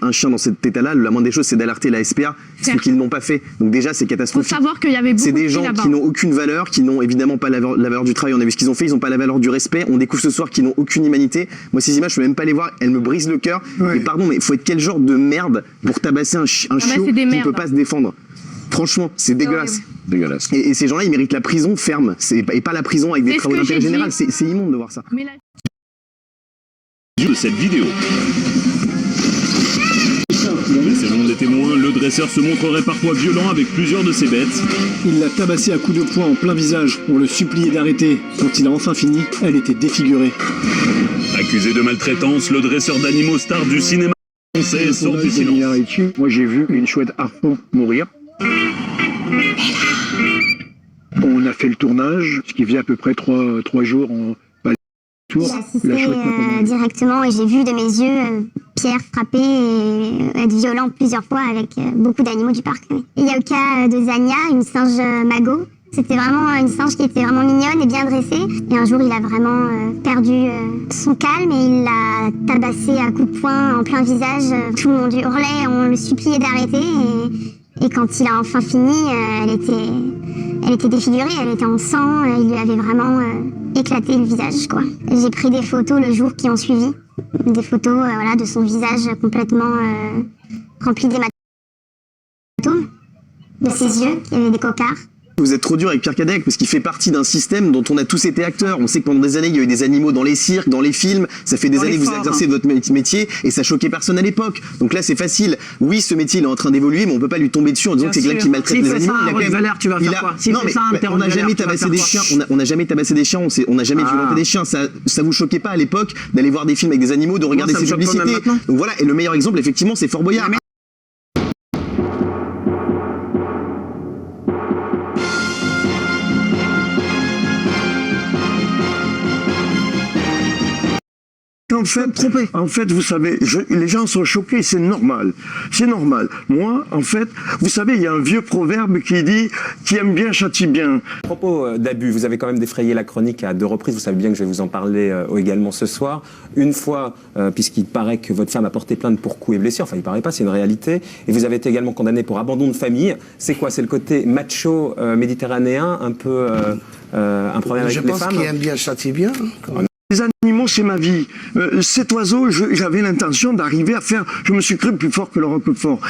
Un chien dans cet état-là, la moindre des choses, c'est d'alerter la SPA, ce qu'ils n'ont pas fait. Donc déjà, c'est catastrophique. Il faut savoir qu'il y avait beaucoup C'est des gens qui n'ont aucune valeur, qui n'ont évidemment pas la valeur du travail. On a vu ce qu'ils ont fait, ils n'ont pas la valeur du respect. On découvre ce soir qu'ils n'ont aucune humanité. Moi, ces images, je peux même pas les voir, elles me brisent le cœur. Ouais. Et pardon, mais il faut être quel genre de merde pour tabasser un chiot qui ne peut pas se défendre? Franchement, c'est dégueulasse. Et ces gens-là, ils méritent la prison ferme, et pas la prison avec des travaux d'intérêt général. C'est immonde de voir ça. De cette vidéo. Mais selon des témoins, le dresseur se montrerait parfois violent avec plusieurs de ses bêtes. Il l'a tabassée à coups de poing en plein visage. On le suppliait d'arrêter. Quand il a enfin fini, elle était défigurée. Accusé de maltraitance, le dresseur d'animaux star du cinéma français sort du silence. Moi j'ai vu une chouette harpon mourir. On a fait le tournage, ce qui faisait à peu près 3 jours en J'ai assisté directement et j'ai vu de mes yeux Pierre frapper et être violent plusieurs fois avec beaucoup d'animaux du parc. Il y a le cas de Zania, une singe magot. C'était vraiment une singe qui était vraiment mignonne et bien dressée. Et un jour, il a vraiment perdu son calme et il l'a tabassé à coups de poing en plein visage. Tout le monde hurlait, on le suppliait d'arrêter. Et quand il a enfin fini, elle était défigurée, elle était en sang, il lui avait vraiment éclaté le visage, quoi. J'ai pris des photos le jour qui ont suivi, des photos voilà, de son visage complètement rempli d'hématomes, de ses yeux, il y avait des cocards. Vous êtes trop dur avec Pierre Cadec parce qu'il fait partie d'un système dont on a tous été acteurs. On sait que pendant des années, il y a eu des animaux dans les cirques, dans les films. Ça fait des années que vous exercez votre métier et ça choquait personne à l'époque. Donc là, c'est facile. Oui, ce métier, il est en train d'évoluer, mais on peut pas lui tomber dessus en disant que c'est quelqu'un qui maltraite les animaux. Non, mais on n'a jamais tabassé des chiens. On n'a jamais tabassé des chiens. On n'a jamais violenté des chiens. Ça vous choquait pas à l'époque d'aller voir des films avec des animaux, de regarder ces publicités. Donc voilà. Et le meilleur exemple, effectivement, c'est Fort Boyard. En fait, vous savez, les gens sont choqués, c'est normal. C'est normal. Moi, en fait, vous savez, il y a un vieux proverbe qui dit « qui aime bien châtie bien ». À propos d'abus, vous avez quand même défrayé la chronique à 2 reprises. Vous savez bien que je vais vous en parler également ce soir. Une fois, puisqu'il paraît que votre femme a porté plainte pour coups et blessures. Enfin, il paraît pas, c'est une réalité. Et vous avez été également condamné pour abandon de famille. C'est quoi? C'est le côté macho méditerranéen, un peu un problème avec les femmes? Je pense qu'il aime bien châtie bien. Les animaux, c'est ma vie. Cet oiseau, j'avais l'intention d'arriver à faire... Je me suis cru plus fort que le Roquefort.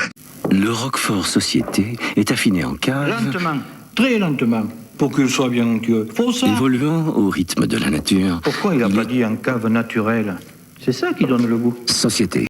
Le Roquefort Société est affiné en cave... Lentement, très lentement, pour qu'il soit bien onctueux. Évoluant au rythme de la nature... Pourquoi il n'a pas dit en cave naturelle? C'est ça qui donne le goût. Société.